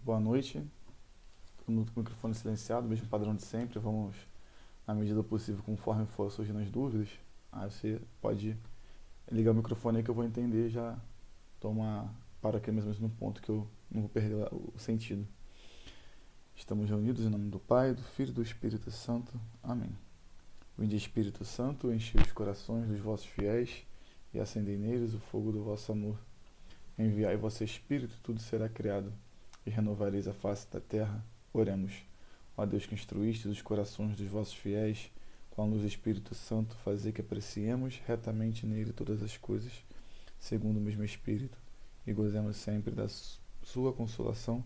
Boa noite. No microfone silenciado, mesmo padrão de sempre. Vamos, na medida do possível, conforme for surgindo as dúvidas. Aí você pode ligar o microfone aí que eu vou entender e já tomar para aqui mais ou menos no ponto que eu não vou perder o sentido. Estamos reunidos em nome do Pai, do Filho e do Espírito Santo. Amém. Vinde, Espírito Santo, enchei os corações dos vossos fiéis e acendei neles o fogo do vosso amor. Enviai vosso Espírito, tudo será criado, e renovareis a face da terra. Oremos. Ó Deus, que instruístes os corações dos vossos fiéis, com a luz do Espírito Santo, fazei que apreciemos retamente nele todas as coisas, segundo o mesmo Espírito, e gozemos sempre da sua consolação,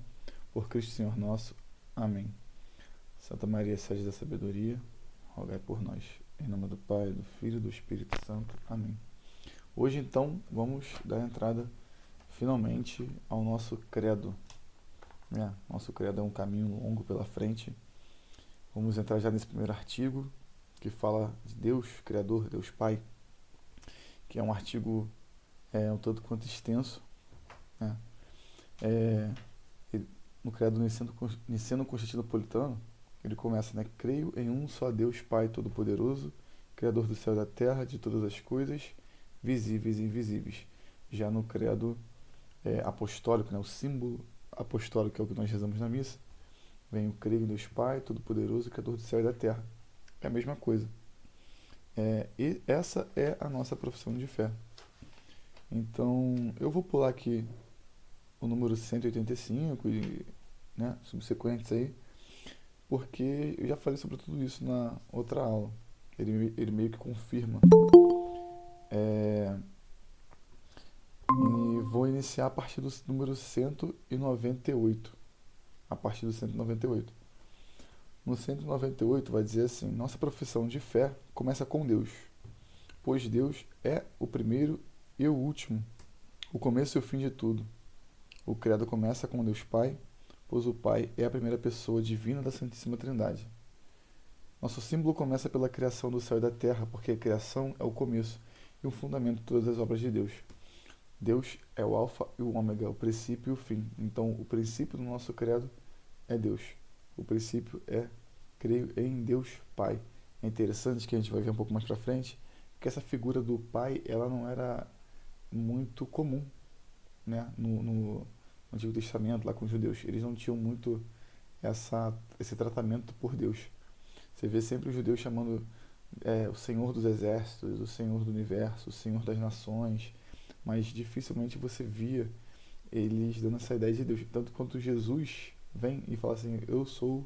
por Cristo Senhor nosso. Amém. Santa Maria, sede da sabedoria, rogai por nós. Em nome do Pai, do Filho e do Espírito Santo. Amém. Hoje, então, vamos dar entrada finalmente ao nosso credo. Nosso credo é um caminho longo pela frente. Vamos entrar já nesse primeiro artigo, que fala de Deus, Criador, Deus Pai, que é um artigo um tanto quanto extenso. Né? No credo niceno-constantinopolitano, ele começa, né? Creio em um só Deus Pai Todo-Poderoso, Criador do céu e da terra, de todas as coisas, visíveis e invisíveis. Já no credo apostólico, né? O símbolo apostólico, que é o que nós rezamos na missa, vem o creio em Deus Pai Todo-Poderoso, Criador do céu e da terra. É a mesma coisa. E essa é a nossa profissão de fé. Então, eu vou pular aqui o número 185 e subsequentes aí, porque eu já falei sobre tudo isso na outra aula. Ele meio que confirma. E vou iniciar a partir do número 198. A partir do 198. No 198 vai dizer assim: nossa profissão de fé começa com Deus, pois Deus é o primeiro e o último, o começo e o fim de tudo. O credo começa com Deus Pai, pois o Pai é a primeira pessoa divina da Santíssima Trindade. Nosso símbolo começa pela criação do céu e da terra, porque a criação é o começo e o fundamento de todas as obras de Deus. Deus é o alfa e o ômega, o princípio e o fim. Então, o princípio do nosso credo é Deus. O princípio é creio em Deus Pai. É interessante que a gente vai ver um pouco mais para frente que essa figura do Pai, ela não era muito comum, né? No Antigo Testamento, lá com os judeus. Eles não tinham muito esse tratamento por Deus. Você vê sempre os judeus chamando o Senhor dos Exércitos, o Senhor do Universo, o Senhor das Nações, mas dificilmente você via eles dando essa ideia de Deus. Tanto quanto Jesus vem e fala assim: eu sou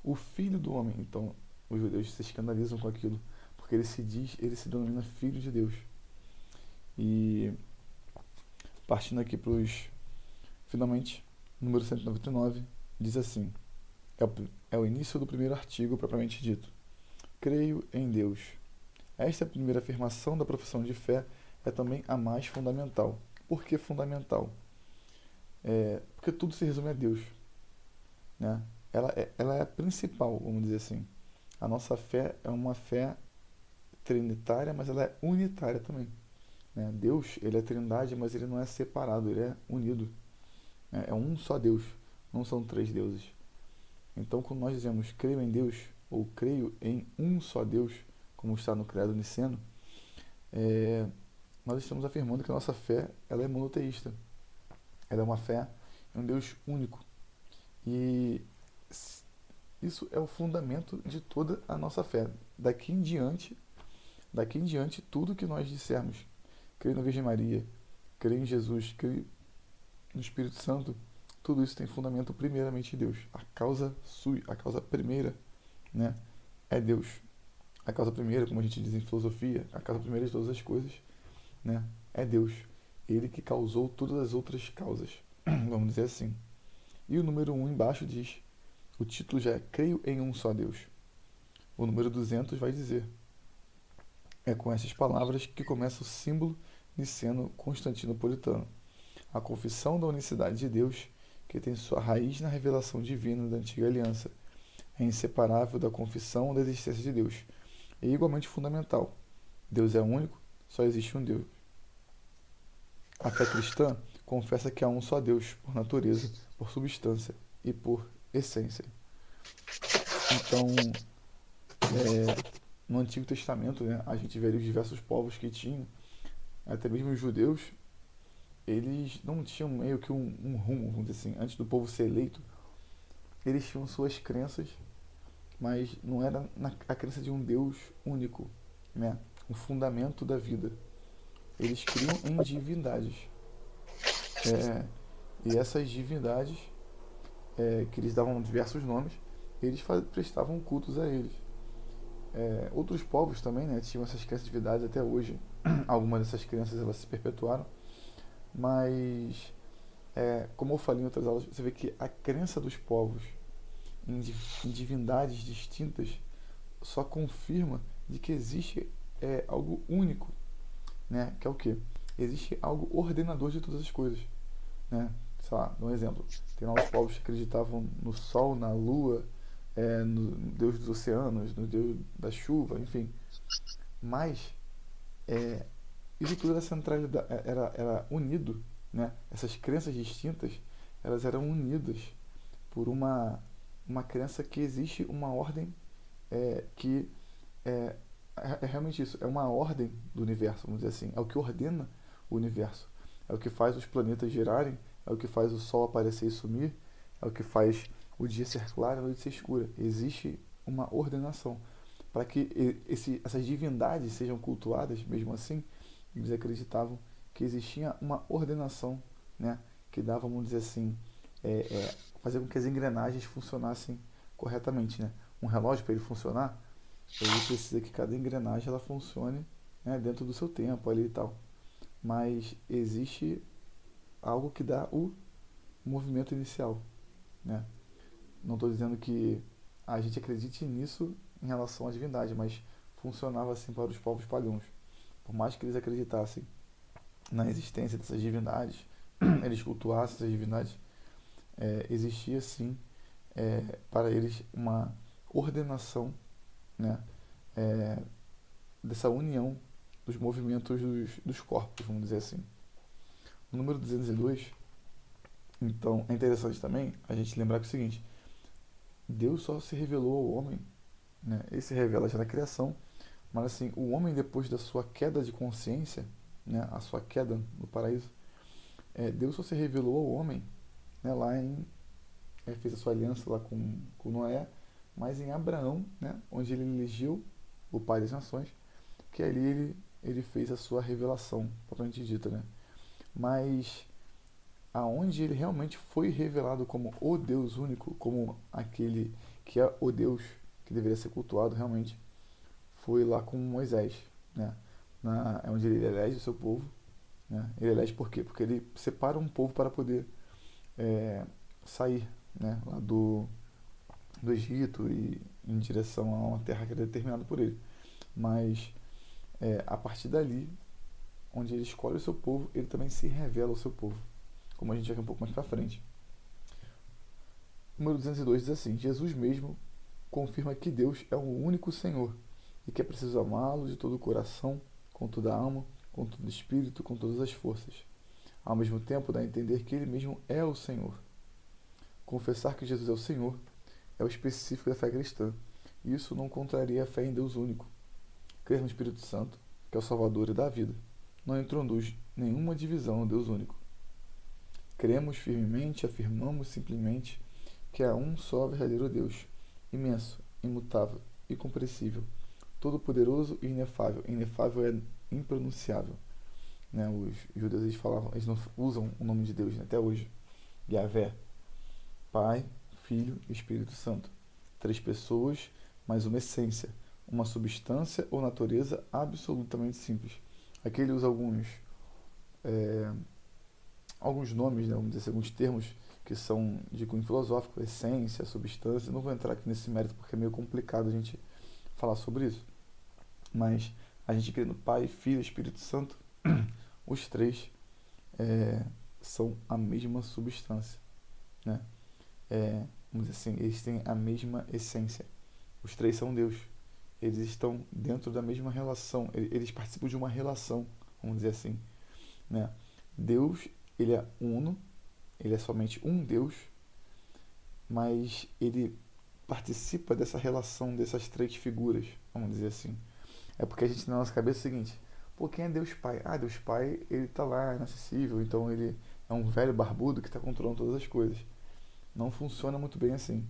o Filho do Homem. Então os judeus se escandalizam com aquilo, porque ele se denomina Filho de Deus. E partindo aqui para os finalmente, número 199, diz assim: é o início do primeiro artigo propriamente dito. Creio em Deus. Esta primeira afirmação da profissão de fé é também a mais fundamental. Por que fundamental? Porque tudo se resume a Deus. Né? Ela é a principal, vamos dizer assim. A nossa fé é uma fé trinitária, mas ela é unitária também. Né? Deus, ele é trindade, mas ele não é separado, ele é unido. É um só Deus, não são três deuses. Então, quando nós dizemos creio em Deus, ou creio em um só Deus, como está no credo niceno, nós estamos afirmando que a nossa fé ela é monoteísta. Ela é uma fé em um Deus único. E isso é o fundamento de toda a nossa fé. Daqui em diante, tudo que nós dissermos, creio na Virgem Maria, creio em Jesus, creio no Espírito Santo, tudo isso tem fundamento primeiramente em Deus. A causa primeira, né, é Deus. A causa primeira, como a gente diz em filosofia, a causa primeira de todas as coisas, né, é Deus. Ele que causou todas as outras causas, vamos dizer assim. E o número 1 embaixo diz, o título já é Creio em um só Deus. O número 200 vai dizer, é com essas palavras que começa o símbolo niceno-constantinopolitano. A confissão da unicidade de Deus, que tem sua raiz na revelação divina da antiga aliança, é inseparável da confissão da existência de Deus. É igualmente fundamental. Deus é único, só existe um Deus. A fé cristã confessa que há um só Deus, por natureza, por substância e por essência. Então, no Antigo Testamento, né, a gente vê ali os diversos povos que tinham, até mesmo os judeus, eles não tinham meio que um rumo, vamos dizer assim, antes do povo ser eleito, eles tinham suas crenças, mas não era a crença de um Deus único, né, o fundamento da vida. Eles criam em divindades. É, e essas divindades, que eles davam diversos nomes, eles prestavam cultos a eles. Outros povos também, né, tinham essas crenças de divindades até hoje. Algumas dessas crenças elas se perpetuaram, mas como eu falei em outras aulas, você vê que a crença dos povos em divindades distintas só confirma de que existe algo único, né? Que é o quê? Existe algo ordenador de todas as coisas, né? Sei lá, dá um exemplo. Tem lá os povos que acreditavam no sol, na lua, no deus dos oceanos, no deus da chuva, enfim. Mas isso tudo era centralidade, era unido, né? Essas crenças distintas, elas eram unidas por uma crença que existe uma ordem que é, é realmente isso, é uma ordem do universo, vamos dizer assim, é o que ordena o universo, é o que faz os planetas girarem, é o que faz o sol aparecer e sumir, é o que faz o dia ser claro e a noite ser escura. Existe uma ordenação. Para que essas divindades sejam cultuadas, mesmo assim, eles acreditavam que existia uma ordenação, né, que dava, vamos dizer assim, fazer com que as engrenagens funcionassem corretamente, né? Um relógio, para ele funcionar, ele precisa que cada engrenagem ela funcione, né, dentro do seu tempo ali e tal. Mas existe algo que dá o movimento inicial, né? Não estou dizendo que a gente acredite nisso em relação à divindade, mas funcionava assim para os povos pagãos. Por mais que eles acreditassem na existência dessas divindades, eles cultuassem essas divindades, existia sim para eles uma ordenação, né, dessa união dos movimentos dos corpos, vamos dizer assim. O número 202, então, é interessante também a gente lembrar que é o seguinte: Deus só se revelou ao homem, né? Ele se revela já na criação, mas assim, o homem depois da sua queda de consciência, né, a sua queda no paraíso, Deus só se revelou ao homem, né, lá fez a sua aliança lá com Noé, mas em Abraão, né, onde ele elegeu o pai das nações, que ali ele fez a sua revelação, propriamente dita, né? Mas aonde ele realmente foi revelado como o Deus único, como aquele que é o Deus que deveria ser cultuado realmente, foi lá com Moisés, né? É onde ele elege o seu povo, né? Ele elege por quê? Porque ele separa um povo para poder sair, né, lá do Egito e em direção a uma terra que era determinada por ele. Mas a partir dali, onde ele escolhe o seu povo, ele também se revela ao seu povo, como a gente vai ver um pouco mais para frente. O número 202 diz assim: Jesus mesmo confirma que Deus é o único Senhor e que é preciso amá-lo de todo o coração, com toda a alma, com todo o espírito, com todas as forças. Ao mesmo tempo, dá a entender que ele mesmo é o Senhor. Confessar que Jesus é o Senhor é o específico da fé cristã. Isso não contraria a fé em Deus único. Crer no Espírito Santo, que é o Salvador e dá a vida, não introduz nenhuma divisão no Deus único. Cremos firmemente, afirmamos simplesmente que há um só verdadeiro Deus, imenso, imutável, incompreensível, todo-poderoso e inefável. Inefável é impronunciável, né? Os judeus eles não usam o nome de Deus, né, até hoje. Yahvé, Pai, Filho e Espírito Santo. Três pessoas, mas uma essência, uma substância ou natureza absolutamente simples. Aqui ele usa alguns nomes, né, vamos dizer assim, alguns termos que são de cunho filosófico, essência, substância. Não vou entrar aqui nesse mérito porque é meio complicado a gente falar sobre isso. Mas a gente crê no Pai, Filho e Espírito Santo, os três são a mesma substância, né? Vamos dizer assim, eles têm a mesma essência. Os três são Deus. Eles estão dentro da mesma relação. Eles participam de uma relação, vamos dizer assim, né? Deus ele é uno, ele é somente um Deus, mas ele participa dessa relação dessas três figuras, vamos dizer assim. É porque a gente na nossa cabeça é o seguinte: pô, quem é Deus Pai? Ah, Deus Pai, ele tá lá, inacessível, então ele é um velho barbudo que está controlando todas as coisas. Não funciona muito bem assim.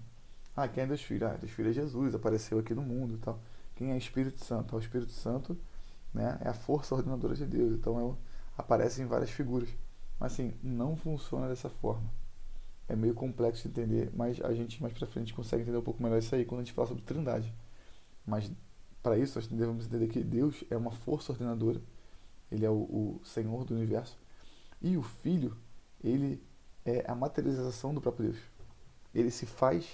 Ah, quem é Deus Filho? Ah, Deus Filho é Jesus, apareceu aqui no mundo e tal. Quem é Espírito Santo? Ah, o Espírito Santo, né, é a força ordenadora de Deus, então aparece em várias figuras. Mas assim, não funciona dessa forma. É meio complexo de entender, mas a gente mais pra frente consegue entender um pouco melhor isso aí quando a gente fala sobre Trindade. Mas para isso nós devemos entender que Deus é uma força ordenadora, ele é o Senhor do universo, e o Filho, ele é a materialização do próprio Deus. Ele se faz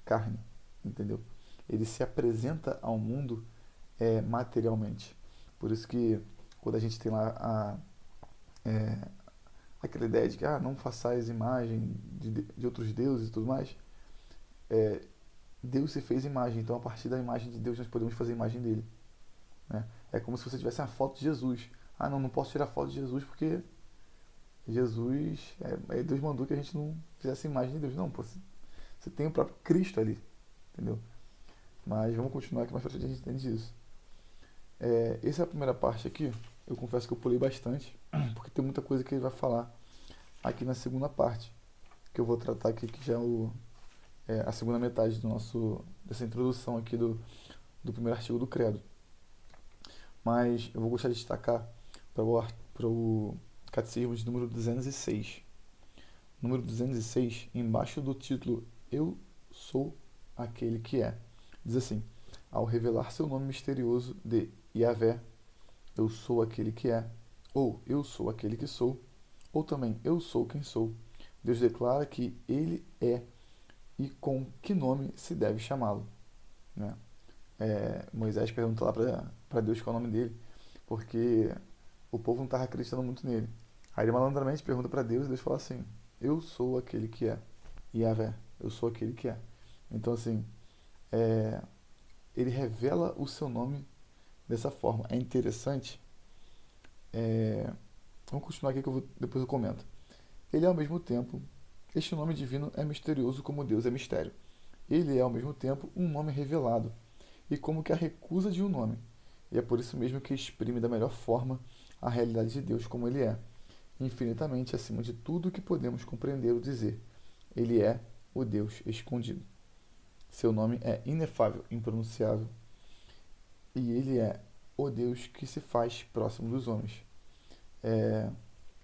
carne, entendeu? Ele se apresenta ao mundo materialmente. Por isso que quando a gente tem lá aquela ideia de que não façais imagem de outros deuses e tudo mais, é, Deus se fez imagem, então a partir da imagem de Deus nós podemos fazer a imagem dele. Né? É como se você tivesse uma foto de Jesus. Ah, não, não posso tirar foto de Jesus porque Jesus, Deus mandou que a gente não fizesse imagem de Deus. Não, pô, você tem o próprio Cristo ali, entendeu? Mas vamos continuar aqui mais pra frente, a gente entende isso. Essa é a primeira parte aqui. Eu confesso que eu pulei bastante, porque tem muita coisa que ele vai falar aqui na segunda parte, que eu vou tratar aqui, que já é a segunda metade dessa introdução aqui do primeiro artigo do Credo. Mas eu vou gostar de destacar para o Catecismo de número 206. Número 206, embaixo do título Eu sou aquele que é. Diz assim: ao revelar seu nome misterioso de Yahvé, eu sou aquele que é, ou eu sou aquele que sou, ou também eu sou quem sou, Deus declara que ele é e com que nome se deve chamá-lo. Né? Moisés pergunta lá para Deus qual é o nome dele, porque o povo não estava acreditando muito nele. Aí ele malandramente pergunta para Deus e Deus fala assim: eu sou aquele que é. Yahvé, eu sou aquele que é. Então, assim, ele revela o seu nome dessa forma. É interessante. Vamos continuar aqui que depois eu comento. Ele é ao mesmo tempo, este nome divino é misterioso como Deus é mistério. Ele é ao mesmo tempo um nome revelado e como que a recusa de um nome. E é por isso mesmo que exprime da melhor forma a realidade de Deus como ele é, infinitamente acima de tudo que podemos compreender ou dizer. Ele é o Deus escondido. Seu nome é inefável, impronunciável, e ele é o Deus que se faz próximo dos homens.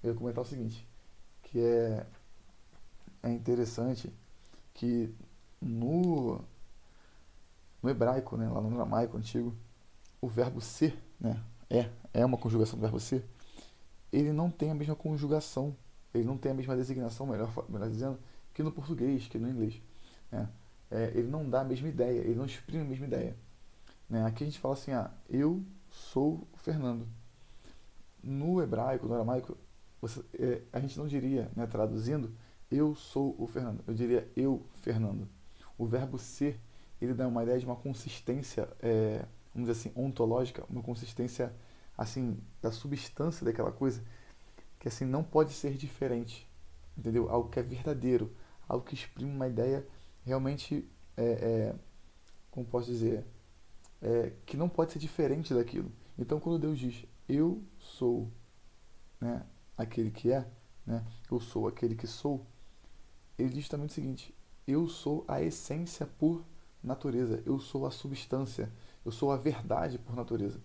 Eu ia comentar o seguinte, que é interessante que no, no hebraico, né, lá no aramaico antigo, o verbo ser, né, é uma conjugação do verbo ser, ele não tem a mesma conjugação, ele não tem a mesma designação, melhor dizendo, que no português, que no inglês. Né? Ele não dá a mesma ideia, ele não exprime a mesma ideia. Né? Aqui a gente fala assim, eu sou o Fernando. No hebraico, no aramaico, a gente não diria, né, traduzindo, eu sou o Fernando. Eu diria eu, Fernando. O verbo ser, ele dá uma ideia de uma consistência, vamos dizer assim, ontológica, uma consistência, assim, da substância daquela coisa, que assim não pode ser diferente, entendeu? Algo que é verdadeiro, algo que exprime uma ideia realmente, como posso dizer, que não pode ser diferente daquilo. Então, quando Deus diz, eu sou, né, aquele que é, né, eu sou aquele que sou, ele diz também o seguinte: eu sou a essência por natureza, eu sou a substância, eu sou a verdade por natureza.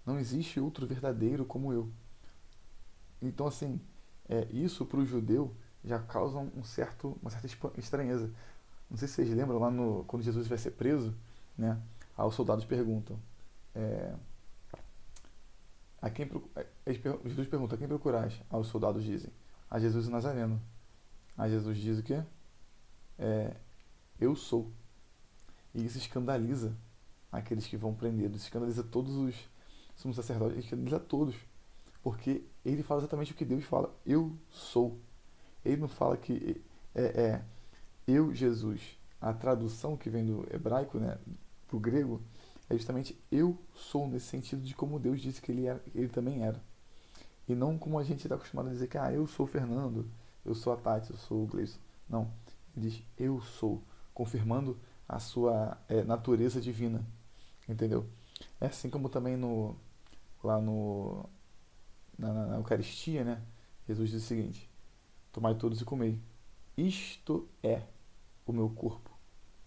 Não existe outro verdadeiro como eu. Então, assim, isso para o judeu já causa uma certa estranheza. Não sei se vocês lembram lá quando Jesus vai ser preso, né? Aí os soldados perguntam, é, Jesus pergunta: a quem procurais? Aí os soldados dizem: a Jesus o Nazareno. Aí Jesus diz o quê? Eu sou. E isso escandaliza aqueles que vão prender, escandaliza todos os sumos sacerdotes, escandaliza todos, porque ele fala exatamente o que Deus fala: eu sou. Ele não fala que eu, Jesus. A tradução que vem do hebraico, né, para o grego, é justamente eu sou, nesse sentido de como Deus disse que ele também era. E não como a gente está acostumado a dizer que eu sou o Fernando, eu sou a Tati, eu sou o Gleison. Não, ele diz eu sou, confirmando a sua natureza divina, entendeu? É assim como também lá no, na Eucaristia, né? Jesus diz o seguinte: tomai todos e comei. Isto é o meu corpo.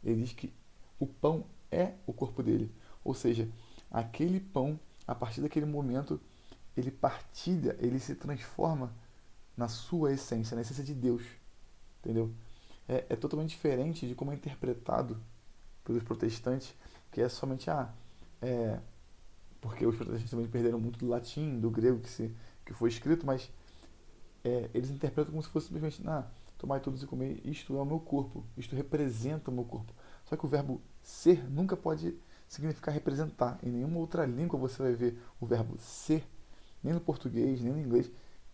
Ele diz que o pão é o corpo dele. Ou seja, aquele pão, a partir daquele momento, ele partilha, ele se transforma na sua essência, na essência de Deus. Entendeu? É totalmente diferente de como é interpretado pelos protestantes, que é somente é, porque os protestantes também perderam muito do latim, do grego que foi escrito, mas eles interpretam como se fosse simplesmente, tomai todos e comer, isto é o meu corpo, isto representa o meu corpo. Só que o verbo ser nunca pode significar representar. Em nenhuma outra língua você vai ver o verbo ser, nem no português, nem no inglês,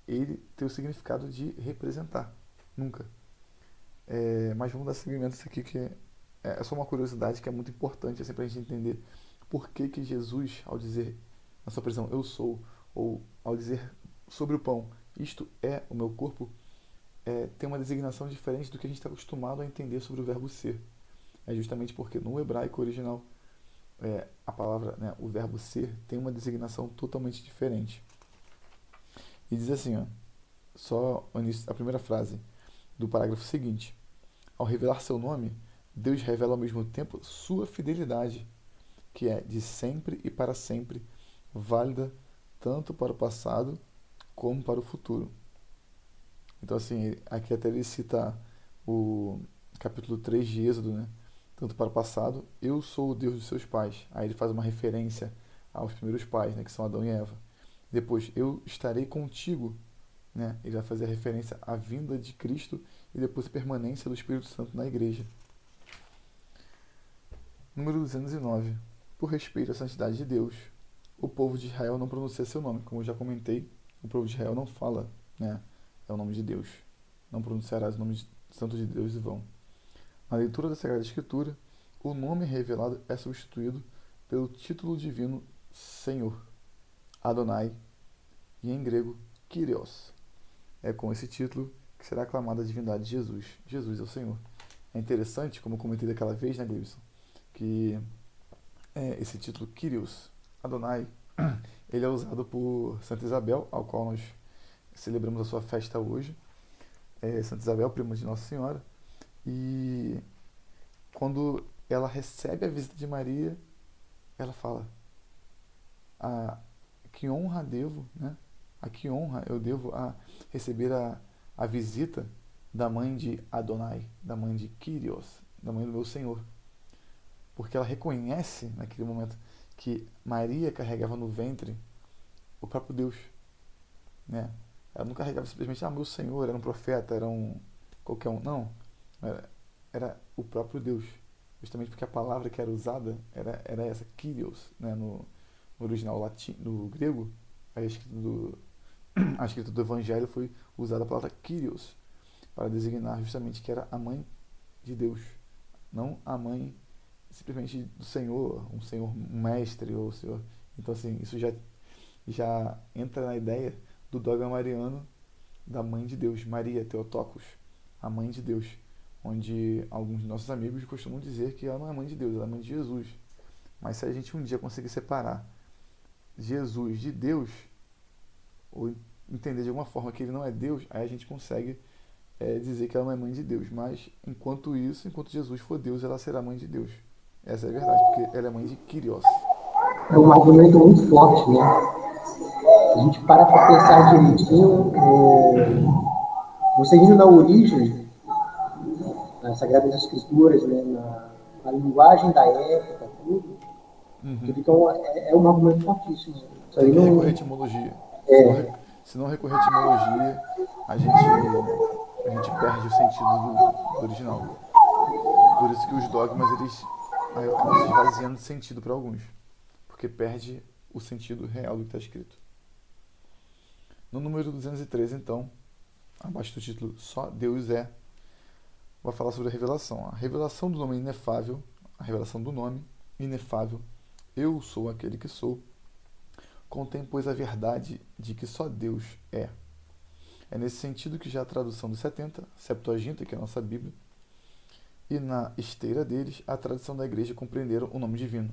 ele tem o significado de representar. Nunca. Mas vamos dar seguimento a isso aqui, que é só uma curiosidade que é muito importante assim, para a gente entender por que Jesus, ao dizer na sua prisão, eu sou, ou ao dizer sobre o pão, isto é o meu corpo, tem uma designação diferente do que a gente está acostumado a entender sobre o verbo ser. É justamente porque no hebraico original, a palavra, né, o verbo ser, tem uma designação totalmente diferente. E diz assim, ó, só a primeira frase do parágrafo seguinte: ao revelar seu nome, Deus revela ao mesmo tempo sua fidelidade, que é de sempre e para sempre, válida tanto para o passado como para o futuro. Então, assim, aqui até ele cita o capítulo 3 de Êxodo, né? Tanto para o passado, eu sou o Deus dos seus pais. Aí ele faz uma referência aos primeiros pais, né? Que são Adão e Eva. Depois, eu estarei contigo, né? Ele vai fazer a referência à vinda de Cristo e depois a permanência do Espírito Santo na igreja. Número 209. Por respeito à santidade de Deus, o povo de Israel não pronuncia seu nome. Como eu já comentei, o povo de Israel não fala, né? É o nome de Deus. Não pronunciarás o nome santo de Deus em vão. Na leitura da Sagrada Escritura, o nome revelado é substituído pelo título divino Senhor, Adonai, e em grego, Kyrios. É com esse título que será aclamada a divindade de Jesus. Jesus é o Senhor. É interessante, como eu comentei daquela vez, né, Gleison, que esse título Kyrios, Adonai, ele é usado por Santa Isabel, ao qual nós celebramos a sua festa hoje. Santa Isabel, prima de Nossa Senhora. E quando ela recebe a visita de Maria, ela fala: que honra devo, né? A que honra eu devo a receber a visita da mãe de Adonai, da mãe de Kyrios, da mãe do meu Senhor. Porque ela reconhece naquele momento que Maria carregava no ventre o próprio Deus, né? Ela não carregava simplesmente, meu Senhor, era um profeta, era um qualquer um. Não, era o próprio Deus. Justamente porque a palavra que era usada era essa, Kyrios, né? No original latim, no grego, a escrita do Evangelho foi usada a palavra Kyrios para designar justamente que era a mãe de Deus, não a mãe simplesmente do Senhor, um mestre ou Senhor. Então assim, isso já entra na ideia do dogma mariano da mãe de Deus, Maria Theotokos, a mãe de Deus, onde alguns de nossos amigos costumam dizer que ela não é mãe de Deus, ela é mãe de Jesus. Mas se a gente um dia conseguir separar Jesus de Deus, ou entender de alguma forma que ele não é Deus, aí a gente consegue dizer que ela não é mãe de Deus. Mas enquanto isso, enquanto Jesus for Deus, ela será mãe de Deus. Essa é a verdade, porque ela é mãe de Kyrios. É um argumento muito forte, né? A gente para pensar direitinho, você indo na origem, nas Sagradas Escrituras, né? Na linguagem da época, tudo, Uhum. tudo então é um argumento fortíssimo. Isso Tem aí que recorrer à não. etimologia. É, Se não recorrer à etimologia, a gente perde o sentido do original. Por isso que os dogmas eles acabam se esvaziando de sentido para alguns, porque perde o sentido real do que está escrito. No número 213, então, abaixo do título Só Deus é, vai falar sobre a revelação. A revelação do nome inefável, a revelação do nome inefável, eu sou aquele que sou, contém, pois, a verdade de que só Deus é. É nesse sentido que já a tradução dos 70, Septuaginta, que é a nossa Bíblia, e na esteira deles, a tradição da igreja compreenderam o nome divino.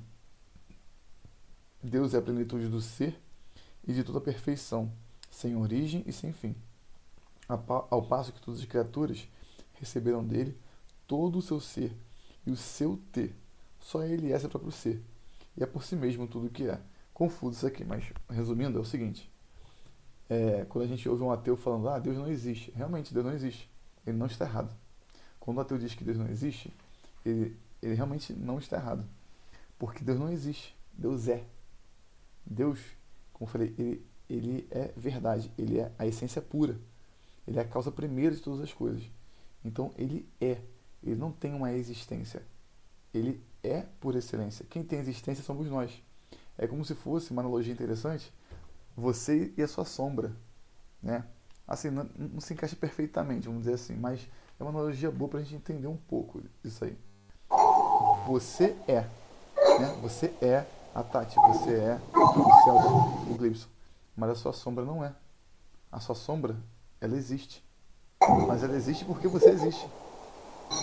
Deus é a plenitude do ser e de toda a perfeição, sem origem e sem fim. Ao passo que todas as criaturas receberam dele todo o seu ser e o seu ter. Só ele é seu próprio ser, e é por si mesmo tudo o que é. Confuso isso aqui, mas resumindo, é o seguinte: quando a gente ouve um ateu falando, Deus não existe, realmente Deus não existe, ele não está errado. Quando o ateu diz que Deus não existe, ele realmente não está errado, porque Deus não existe, Deus é. Deus, como eu falei, ele é verdade, ele é a essência pura, ele é a causa primeira de todas as coisas. Então ele não tem uma existência, ele é por excelência. Quem tem existência somos nós. É como se fosse uma analogia interessante, você e a sua sombra, né? Assim, não se encaixa perfeitamente, vamos dizer assim, mas é uma analogia boa para a gente entender um pouco disso aí. Você é, né? Você é a Tati, você é o Celso, o Gleibson, mas a sua sombra não é. A sua sombra, ela existe, mas ela existe porque você existe,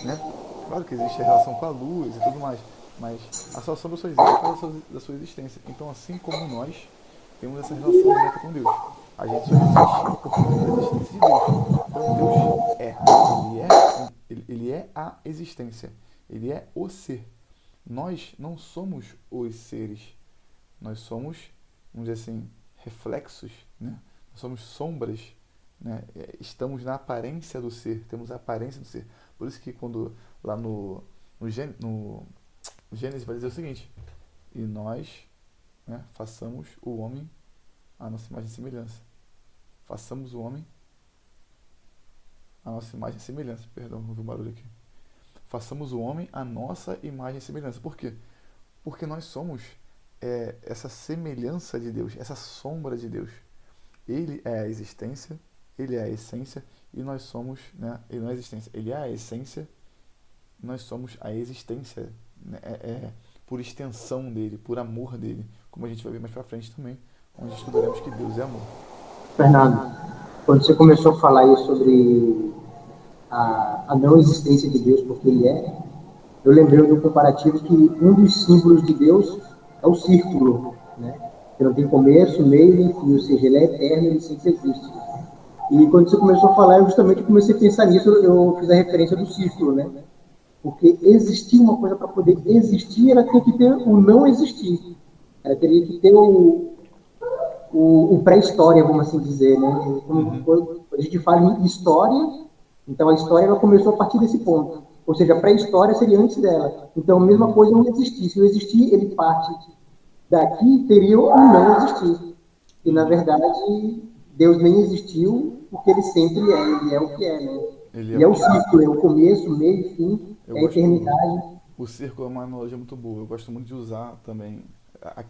né? Claro que existe a relação com a luz e tudo mais, mas a sua sombra só existe por causa da sua existência. Então, assim como nós temos essa relação direta com Deus, a gente só existe por conta da existência de Deus. Então, Deus é. Ele é a existência. Ele é o ser. Nós não somos os seres. Nós somos, vamos dizer assim, reflexos, né? Nós somos sombras, né? Estamos na aparência do ser, temos a aparência do ser. Por isso que quando lá no Gênesis vai dizer o seguinte: e nós, né, façamos o homem à nossa imagem e semelhança. Façamos o homem à nossa imagem e semelhança. Perdão, houve um barulho aqui. Façamos o homem à nossa imagem e semelhança. Por quê? Porque nós somos essa semelhança de Deus, essa sombra de Deus. Ele é a existência, ele é a essência, e nós somos, né, ele não é a existência, ele é a essência, nós somos a existência, né, por extensão dele, por amor dele, como a gente vai ver mais pra frente também, onde estudaremos que Deus é amor. Fernando, quando você começou a falar aí sobre a não existência de Deus, porque ele é, eu lembrei do comparativo que um dos símbolos de Deus é o círculo, né? Que não tem começo, meio nem fim, ou seja, ele é eterno, ele sempre existe. E quando você começou a falar, eu justamente comecei a pensar nisso, eu fiz a referência do círculo, né? Porque existir uma coisa para poder existir, ela tem que ter o não existir. Ela teria que ter o pré-história, vamos assim dizer, né? Quando a gente fala em história, então a história ela começou a partir desse ponto. Ou seja, a pré-história seria antes dela. Então a mesma coisa não existir. Se o existir, ele parte daqui, teria o não existir. E na verdade, Deus nem existiu porque ele é o que é, né? Ele é Ele o é o que é. ciclo, é o começo, meio, fim, Eu é a gosto. eternidade. O círculo é uma analogia muito boa. Eu gosto muito de usar também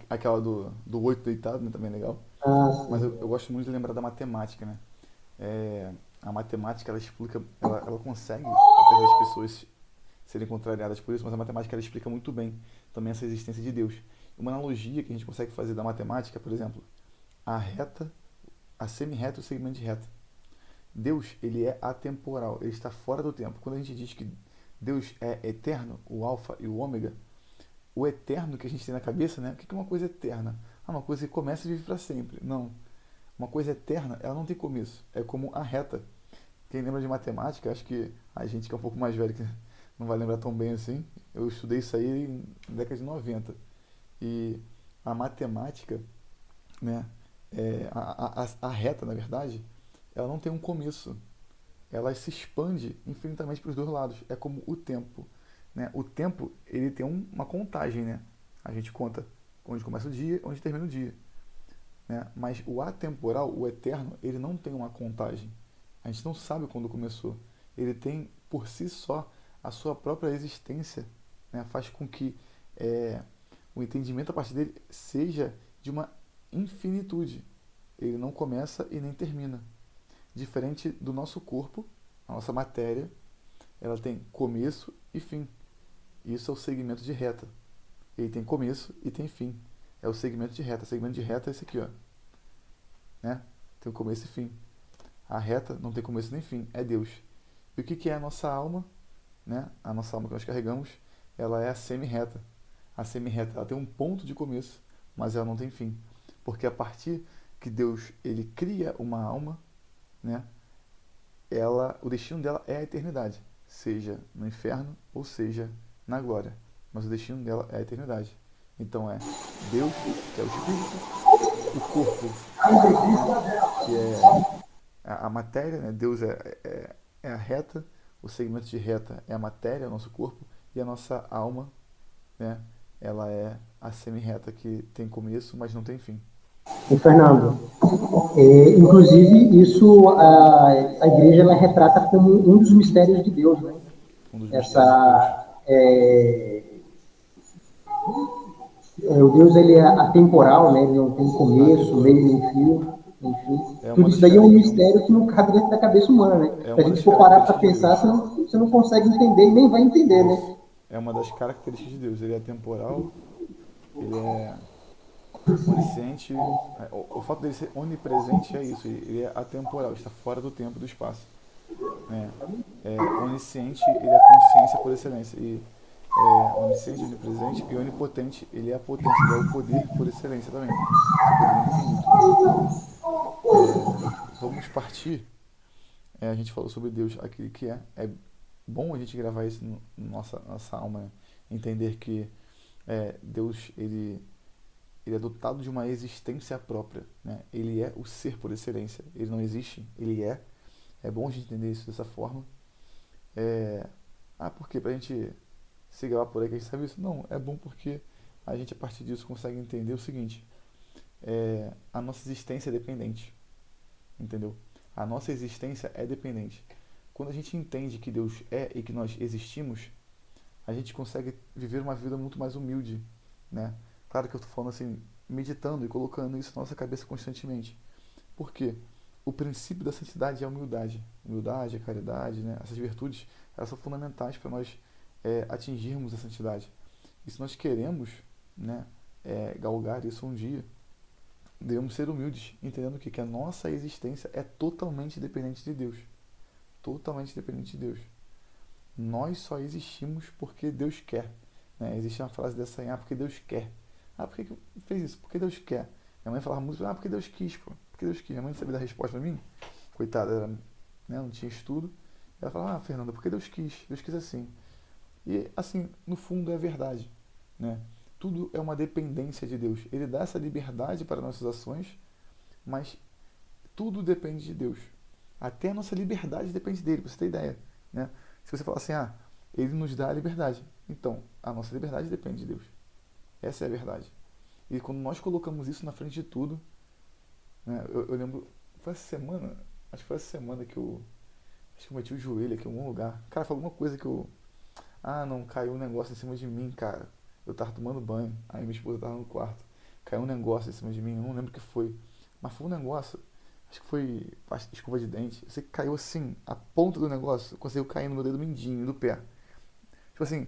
aquela do oito deitado, né? Também é legal. Ah, Mas sim. eu gosto muito de lembrar da matemática, né? A matemática, ela explica, ela consegue, apesar das pessoas serem contrariadas por isso, mas a matemática ela explica muito bem também essa existência de Deus. Uma analogia que a gente consegue fazer da matemática, por exemplo, a reta, a semi-reta e o segmento de reta. Deus, ele é atemporal, ele está fora do tempo. Quando a gente diz que Deus é eterno, o alfa e o ômega, o eterno que a gente tem na cabeça, né? O que é uma coisa eterna? Uma coisa que começa e vive para sempre. Não. Uma coisa eterna, ela não tem começo. É como a reta. Quem lembra de matemática, acho que a gente que é um pouco mais velho, que não vai lembrar tão bem assim, eu estudei isso aí na década de 90. E a matemática, né? A reta, na verdade, ela não tem um começo. Ela se expande infinitamente para os dois lados. É como o tempo, né? O tempo, ele tem uma contagem, né? A gente conta onde começa o dia, onde termina o dia, né? Mas o atemporal, o eterno, ele não tem uma contagem. A gente não sabe quando começou. Ele tem, por si só, a sua própria existência, né? Faz com que o entendimento a partir dele seja de uma infinitude. Ele não começa e nem termina. Diferente do nosso corpo, a nossa matéria, ela tem começo e fim. Isso é o segmento de reta. Ele tem começo e tem fim. é o segmento de reta. O segmento de reta é esse aqui, ó, né? Tem o começo e fim. A reta não tem começo nem fim, é Deus. E o que que é a nossa alma, né? A nossa alma que nós carregamos, ela é a semi-reta. A semi-reta, ela tem um ponto de começo, mas ela não tem fim. Porque a partir que Deus ele cria uma alma, né? O destino dela é a eternidade, seja no inferno ou seja na glória. Mas o destino dela é a eternidade. Então é Deus, que é o Espírito, o corpo, né? Que é a matéria, né? Deus é a reta, o segmento de reta é a matéria, o nosso corpo, e a nossa alma, né? Ela é a semi-reta que tem começo, mas não tem fim. E, Fernando, inclusive isso a igreja ela retrata como um dos mistérios de Deus, né? Um dos mistérios de Deus. O Deus ele é atemporal, né? Ele não tem começo, Atemporal. meio nem fim, enfim. É uma Tudo isso das, daí é um mistério que não cabe dentro da cabeça humana, né? é Se a uma gente das for parar para características de pensar, Deus. você não consegue entender e nem vai entender, Isso. né? É uma das características de Deus. Ele é temporal, ele é onisciente. O fato dele ser onipresente é isso. Ele é atemporal, está fora do tempo e do espaço. Né? Onisciente, ele é a consciência por excelência. E onisciente, onipresente e onipotente, ele é a potência, ele é o poder por excelência também. Seu poder é infinito. Vamos partir. A gente falou sobre Deus, aquele que é. É bom a gente gravar isso no nossa alma, né? Entender que Deus, ele é dotado de uma existência própria, né? Ele é o ser por excelência. Ele não existe, ele é. É bom a gente entender isso dessa forma. Por quê? Pra gente se gravar por aí que a gente sabe isso? Não, é bom porque a gente a partir disso consegue entender o seguinte: a nossa existência é dependente, entendeu? A nossa existência é dependente. Quando a gente entende que Deus é e que nós existimos, a gente consegue viver uma vida muito mais humilde, né? Claro que eu estou falando assim, meditando e colocando isso na nossa cabeça constantemente. Por quê? O princípio da santidade é a humildade. Humildade, a caridade, né? Essas virtudes, elas são fundamentais para nós atingirmos a santidade. E se nós queremos, né, galgar isso um dia, devemos ser humildes, entendendo que a nossa existência é totalmente dependente de Deus. Totalmente dependente de Deus. Nós só existimos porque Deus quer. Né? Existe uma frase dessa aí, porque Deus quer. Por que fez isso? Porque Deus quer. Minha mãe falava muito, porque Deus quis, pô. Porque Deus quis. Minha mãe não sabia dar resposta pra mim. Coitada, ela, né, não tinha estudo. Ela falava, Fernanda, porque Deus quis. Deus quis assim. E, assim, no fundo é verdade. Né? Tudo é uma dependência de Deus. Ele dá essa liberdade para nossas ações, mas tudo depende de Deus. Até a nossa liberdade depende dele, pra você ter ideia. Né? Se você falar assim, ele nos dá a liberdade. Então, a nossa liberdade depende de Deus. Essa é a verdade. E quando nós colocamos isso na frente de tudo, né, eu lembro, foi essa semana, acho que foi essa semana que acho que eu meti o joelho aqui em algum lugar. Cara, foi alguma coisa que não, caiu um negócio em cima de mim, cara. Eu tava tomando banho, aí minha esposa tava no quarto. Caiu um negócio em cima de mim, eu não lembro o que foi. Mas foi um negócio, acho que foi escova de dente. Eu sei que caiu assim, a ponta do negócio conseguiu cair no meu dedo mindinho do pé. Tipo assim,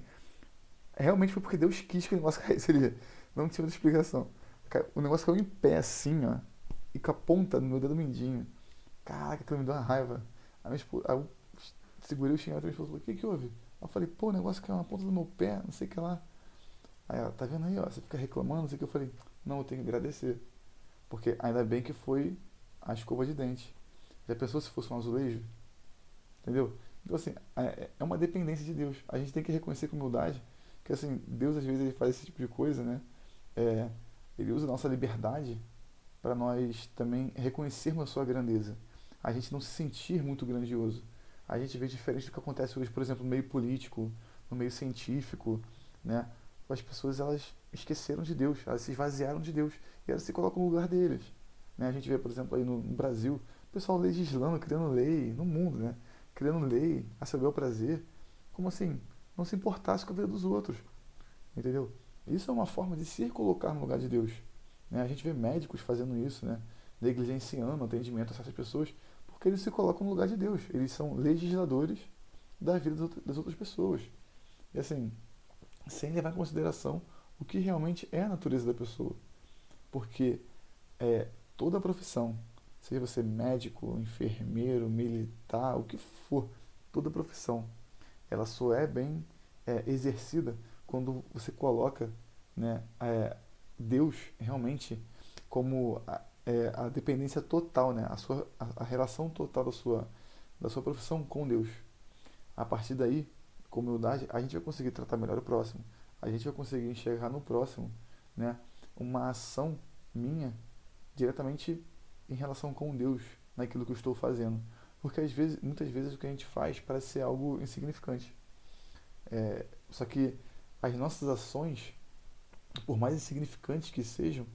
realmente foi porque Deus quis que o negócio caísse ali. Não tinha outra explicação. O negócio caiu em pé assim, ó. E com a ponta do meu dedo mindinho. Caraca, aquilo me deu uma raiva. Aí eu segurei o xingamento da minha esposa e falei, o que que houve? Aí eu falei, pô, o negócio caiu na ponta do meu pé, não sei o que lá. Aí ela, tá vendo aí, ó, você fica reclamando, não sei o que. Eu falei, não, eu tenho que agradecer. Porque ainda bem que foi a escova de dente. Já pensou se fosse um azulejo? Entendeu? Então, assim, é uma dependência de Deus. A gente tem que reconhecer com humildade que, assim, Deus às vezes ele faz esse tipo de coisa, né? Ele usa a nossa liberdade para nós também reconhecermos a sua grandeza. A gente não se sentir muito grandioso. A gente vê diferente do que acontece hoje, por exemplo, no meio político, no meio científico, né? As pessoas, elas esqueceram de Deus, elas se esvaziaram de Deus e elas se colocam no lugar deles. Né? A gente vê, por exemplo, aí no Brasil, o pessoal legislando, criando lei, no mundo, né? Criando lei a seu bel prazer, como assim? Não se importasse com a vida dos outros, entendeu? Isso é uma forma de se colocar no lugar de Deus. Né? A gente vê médicos fazendo isso, né? Negligenciando o atendimento a certas pessoas, porque eles se colocam no lugar de Deus. Eles são legisladores da vida das outras pessoas. E assim, sem levar em consideração o que realmente é a natureza da pessoa. porque toda profissão, seja você médico, enfermeiro, militar, o que for, toda profissão, ela só é bem exercida quando você coloca, né, Deus realmente como a dependência total, né, a relação total da sua profissão com Deus. A partir daí, com humildade, a gente vai conseguir tratar melhor o próximo. A gente vai conseguir enxergar no próximo, né, uma ação minha diretamente em relação com Deus, naquilo que eu estou fazendo. Porque muitas vezes o que a gente faz parece ser algo insignificante. Só que as nossas ações, por mais insignificantes que sejam,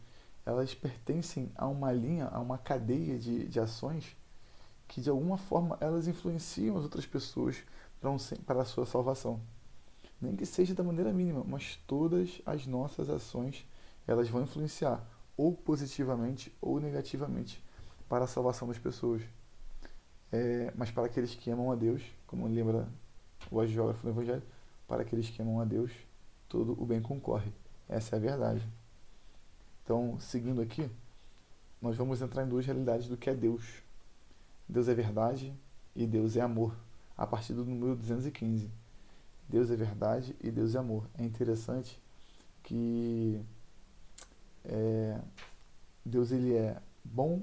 elas pertencem a uma linha, a uma cadeia de ações que de alguma forma elas influenciam as outras pessoas para a sua salvação. Nem que seja da maneira mínima, mas todas as nossas ações elas vão influenciar ou positivamente ou negativamente para a salvação das pessoas. Mas para aqueles que amam a Deus, como lembra o agiógrafo no Evangelho, para aqueles que amam a Deus, todo o bem concorre. Essa é a verdade. Então, seguindo aqui, nós vamos entrar em duas realidades do que é Deus. Deus é verdade e Deus é amor, a partir do número 215. Deus é verdade e Deus é amor. É interessante que Deus ele é bom,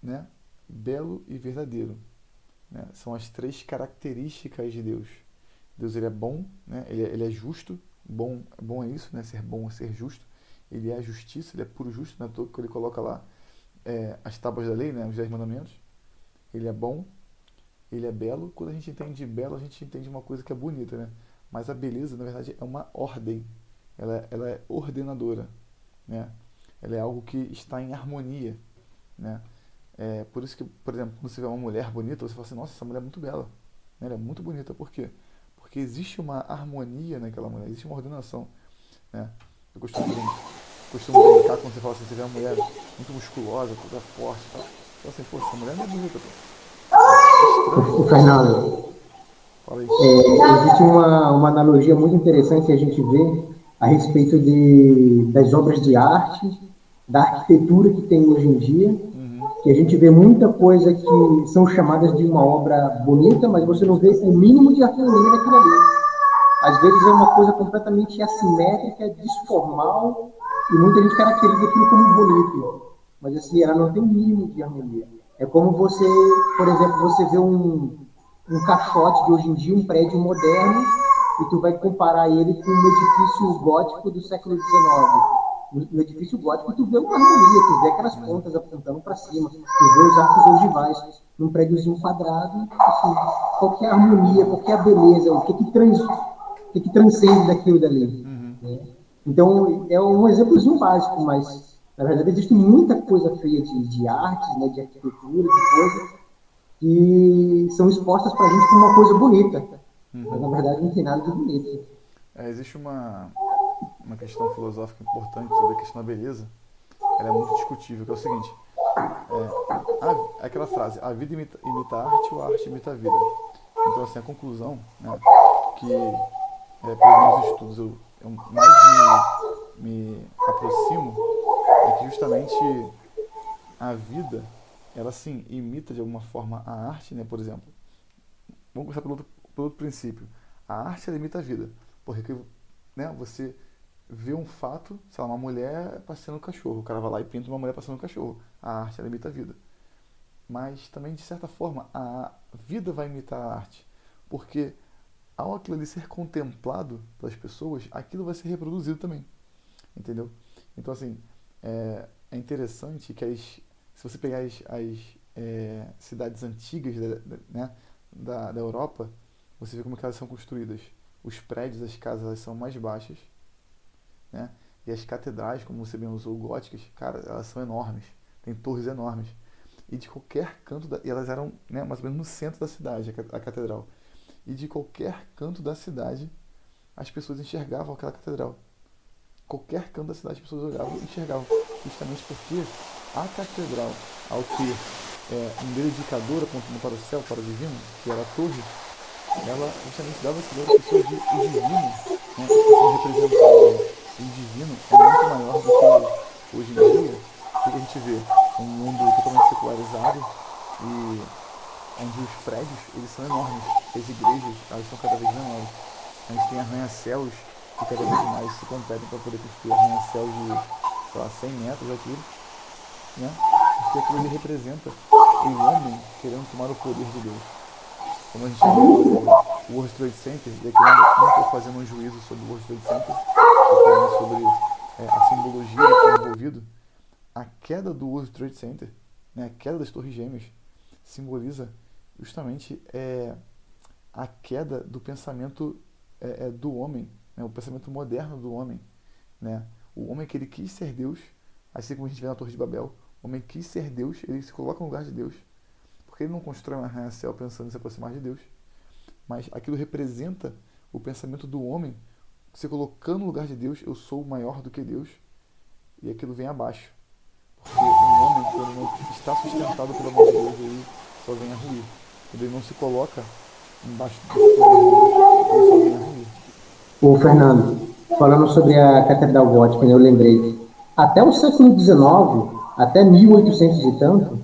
né, belo e verdadeiro, né? São as três características de Deus. Deus ele é bom, né? Ele é justo. Bom é isso, né? Ser bom é ser justo. Ele é a justiça, ele é puro justo, né? Que ele coloca lá as tábuas da lei, né? Os 10 mandamentos. Ele é bom, ele é belo. Quando a gente entende belo, a gente entende uma coisa que é bonita, né? Mas a beleza, na verdade, é uma ordem. Ela é ordenadora, né? Ela é algo que está em harmonia, né? Por isso que, por exemplo, quando você vê uma mulher bonita, você fala assim, nossa, essa mulher é muito bela, né? Ela é muito bonita. Por quê? Porque existe uma harmonia naquela mulher, existe uma ordenação, né? Eu costumo brincar quando você fala assim, você vê uma mulher muito musculosa, toda forte, tá? Então assim, pô, essa mulher não é bonita, pô. O Fernando, Fala aí. existe uma analogia muito interessante que a gente vê a respeito das obras de arte, da arquitetura que tem hoje em dia, que a gente vê muita coisa que são chamadas de uma obra bonita, mas você não vê o mínimo de harmonia naquilo ali. Às vezes é uma coisa completamente assimétrica, disformal, e muita gente caracteriza aquilo como bonito, mas assim, ela não tem o mínimo de harmonia. É como você, por exemplo, você vê um caixote de hoje em dia, um prédio moderno, e tu vai comparar ele com um edifício gótico do século XIX. No edifício gótico tu vê uma harmonia, tu vê aquelas pontas apontando para cima, tu vê os arcos ogivais. Num prédiozinho quadrado, assim, qual que é a harmonia, qual que é a beleza, o que transcende daquilo dali. Né? Então, é um exemplozinho básico, mas na verdade existe muita coisa feia de arte, né, de arquitetura, de coisa, que são expostas para a gente como uma coisa bonita. Mas na verdade não tem nada de bonito. Existe uma questão filosófica importante sobre a questão da beleza. Ela é muito discutível, que é o seguinte. Aquela frase, a vida imita a arte ou a arte imita a vida. Então, assim, a conclusão, né, que pelos meus estudos eu mais me aproximo é que justamente a vida, ela sim imita de alguma forma a arte, né? Por exemplo, vamos começar pelo outro princípio. A arte ela imita a vida, porque, né, você vê um fato, sei lá, uma mulher passeando um cachorro, o cara vai lá e pinta uma mulher passeando um cachorro. A arte ela imita a vida. Mas também, de certa forma, a vida vai imitar a arte, porque ao aquilo ali ser contemplado pelas pessoas, aquilo vai ser reproduzido também, entendeu? Então, assim, é interessante que se você pegar as cidades antigas, né, da Europa, você vê como que elas são construídas. Os prédios, as casas, elas são mais baixas, né? E as catedrais, como você bem usou, góticas, cara, elas são enormes, tem torres enormes. E de qualquer canto, e elas eram, né, mais ou menos no centro da cidade, a catedral. E de qualquer canto da cidade, as pessoas enxergavam aquela catedral. Qualquer canto da cidade, as pessoas olhavam e enxergavam. Justamente porque a catedral, ao ter um dedo indicador apontando para o céu, para o divino, que era a torre, ela justamente dava esse dedo às pessoas de o divino, né, as pessoas representavam o divino é muito maior Hoje em dia, o que a gente vê? Um mundo totalmente secularizado e onde os prédios eles são enormes, e as igrejas elas são cada vez menores. A gente tem arranha-céus que cada vez mais se competem para poder construir arranha-céus de, sei lá, 100 metros de altura, né? Porque aquilo ali representa o homem querendo tomar o poder de Deus. Como a gente vê o World Trade Center, e aqui eu não estou fazendo um juízo sobre o World Trade Center, estou falando sobre a simbologia que está envolvido. A queda do World Trade Center, né, a queda das Torres Gêmeas, simboliza justamente a queda do pensamento do homem, né, o pensamento moderno do homem. Né? O homem que ele quis ser Deus, assim como a gente vê na Torre de Babel, o homem quis ser Deus, ele se coloca no lugar de Deus, porque ele não constrói um arranha-céu pensando em se aproximar de Deus, mas aquilo representa o pensamento do homem se colocando no lugar de Deus, eu sou maior do que Deus, e aquilo vem abaixo. Porque um homem, quando não está sustentado pelo amor de Deus, ele só vem a ruir. Quando ele não se coloca embaixo do poder de Deus, ele só vem a ruir. Ô, Fernando, falando sobre a Catedral Gótica, né, eu lembrei, até o século XIX, até 1800 e tanto,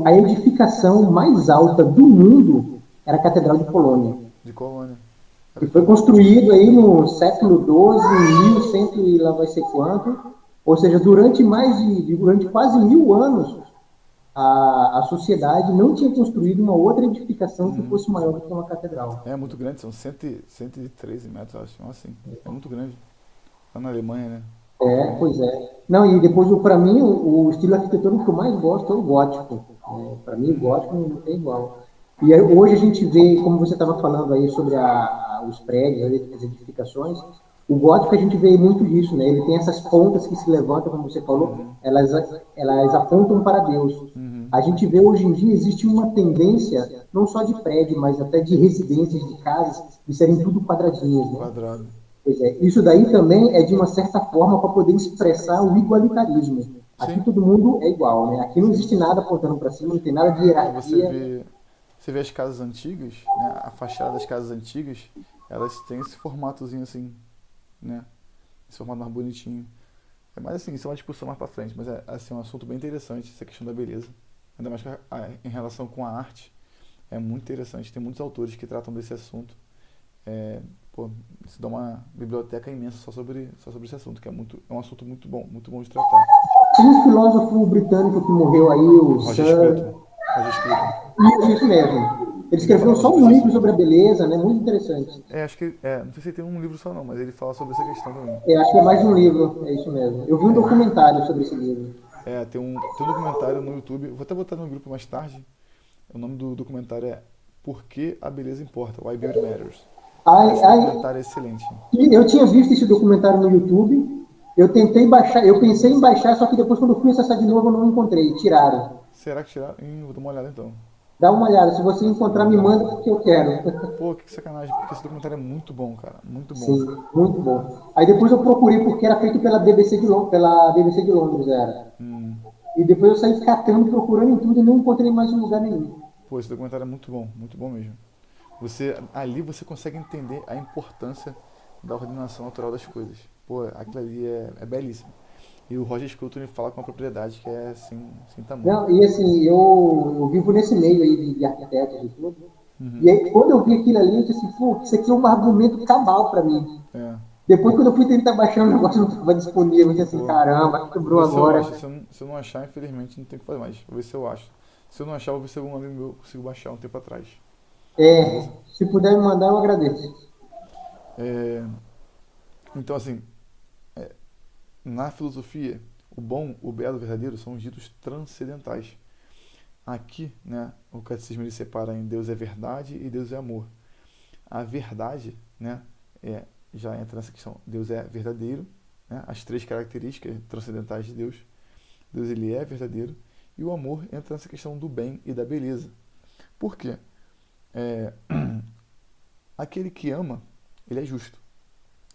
a edificação mais alta do mundo era a Catedral de Colônia. De Colônia. E foi construído aí no século XII, 1100 e lá vai ser quanto. Ou seja, durante quase 1000 anos, a sociedade não tinha construído uma outra edificação que fosse maior do que uma catedral. É muito grande, são 113 metros, acho. Assim, é muito grande. Lá na Alemanha, né? Pois é. Não, e depois, para mim, o estilo arquitetônico que eu mais gosto é o gótico. Para mim, o gótico não tem igual. E aí, hoje a gente vê, como você estava falando aí sobre os prédios, as edificações, o gótico a gente vê muito disso, né? Ele tem essas pontas que se levantam, como você falou, elas apontam para Deus. A gente vê hoje em dia existe uma tendência, não só de prédio, mas até de residências, de casas, de serem tudo quadradinhas, né? Quadrado. Pois é, isso daí também é de uma certa forma para poder expressar o igualitarismo. Aqui Sim. todo mundo é igual, né? Aqui não existe nada apontando para cima, não tem nada de É, hierarquia. você vê as casas antigas, né? A fachada das casas antigas, elas têm esse formatozinho assim, né? Esse formato mais bonitinho. Mas assim, isso é uma discussão mais pra frente, mas é assim, um assunto bem interessante, essa questão da beleza. Ainda mais que em relação com a arte, é muito interessante. Tem muitos autores que tratam desse assunto. Pô, isso dá uma biblioteca imensa só sobre esse assunto, que é um assunto muito bom de tratar. Tinha um filósofo britânico que morreu aí, o Roger Sir. Scruton. Roger Scruton. Isso mesmo. Ele Ele fala escreveu sobre só esse um livro assunto. sobre a beleza, né? Muito interessante. Acho que, não sei se ele tem um livro só não, mas ele fala sobre essa questão também. Acho que é mais de um livro, é isso mesmo. Eu vi um É, documentário sobre esse livro. tem um documentário no YouTube, vou até botar no grupo mais tarde. O nome do documentário é Por que a Beleza Importa? Why Beauty Matters. Ai, Esse ai, documentário é excelente. e eu tinha visto esse documentário no YouTube. Eu tentei baixar, eu pensei em baixar, só que depois quando eu fui acessar de novo eu não encontrei, tiraram. Será que tirar? Vou dar uma olhada então. Dá uma olhada, se você encontrar me manda porque eu quero. Pô, que sacanagem, porque esse documentário é muito bom, cara. Muito bom. Sim, muito bom. Aí depois eu procurei porque era feito pela BBC de Londres era. Hum, E depois eu saí catando, procurando em tudo e não encontrei mais em lugar nenhum. pô, esse documentário é muito bom mesmo. Ali você consegue entender a importância da ordenação natural das coisas. Pô, aquilo ali é belíssimo. E o Roger Scruton ele fala com uma propriedade que é sem tamanho. Não, e assim, eu vivo nesse meio aí de arquitetos e tudo. E aí, quando eu vi aquilo ali, eu disse assim, pô, isso aqui é um argumento cabal para mim. É. Depois, quando eu fui tentar baixar o negócio, não estava disponível. Eu disse assim, Pô, caramba, vou quebrou ver se eu agora. acho. Se eu não achar, infelizmente, não tem o que fazer mais. Vou ver se eu acho. Se eu não achar, vou ver se algum amigo meu consigo baixar um tempo atrás. Beleza? Se puder me mandar, eu agradeço. É, então, assim, na filosofia, o bom, o belo, o verdadeiro são os ditos transcendentais. Aqui, né, o catecismo ele separa em Deus é verdade e Deus é amor. A verdade, né, já entra nessa questão. Deus é verdadeiro, né, as três características transcendentais de Deus. Deus ele é verdadeiro. E o amor entra nessa questão do bem e da beleza. Por quê? É, aquele que ama, ele é justo,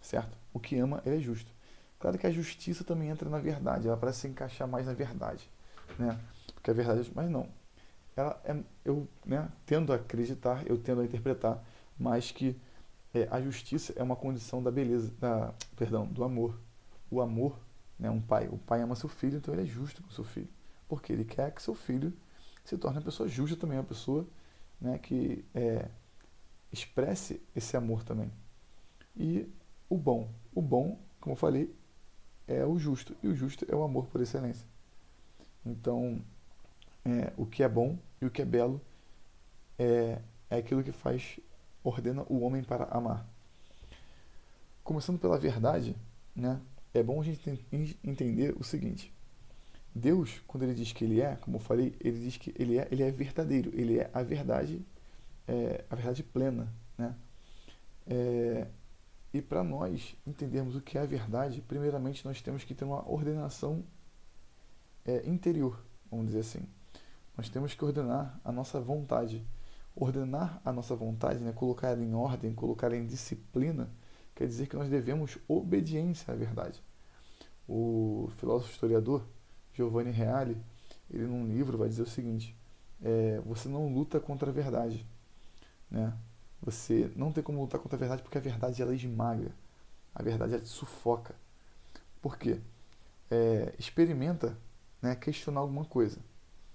certo? O que ama, ele é justo. Claro que a justiça também entra na verdade, ela parece se encaixar mais na verdade, né? Porque a verdade, mas não. Eu, né, tendo a acreditar, eu tendo a interpretar, mas que a justiça é uma condição da beleza, perdão, do amor. O amor, né? O pai ama seu filho, então ele é justo com o seu filho, porque ele quer que seu filho se torne uma pessoa justa também, uma pessoa, né, que expresse esse amor também. E o bom, como eu falei, é o justo, e o justo é o amor por excelência. Então, o que é bom e o que é belo é aquilo que ordena o homem para amar. Começando pela verdade, né, é bom a gente entender o seguinte: Deus, quando ele diz que ele é, como eu falei, ele diz que ele é verdadeiro, ele é a verdade plena, né? E para nós entendermos o que é a verdade, primeiramente nós temos que ter uma ordenação interior, vamos dizer assim. Nós temos que ordenar a nossa vontade. Ordenar a nossa vontade, né, colocar ela em ordem, colocar ela em disciplina, quer dizer que nós devemos obediência à verdade. O filósofo historiador Giovanni Reale, ele num livro vai dizer o seguinte: você não luta contra a verdade, né? Você não tem como lutar contra a verdade porque a verdade ela esmaga, a verdade ela te sufoca. Por quê? Experimenta, né, questionar alguma coisa.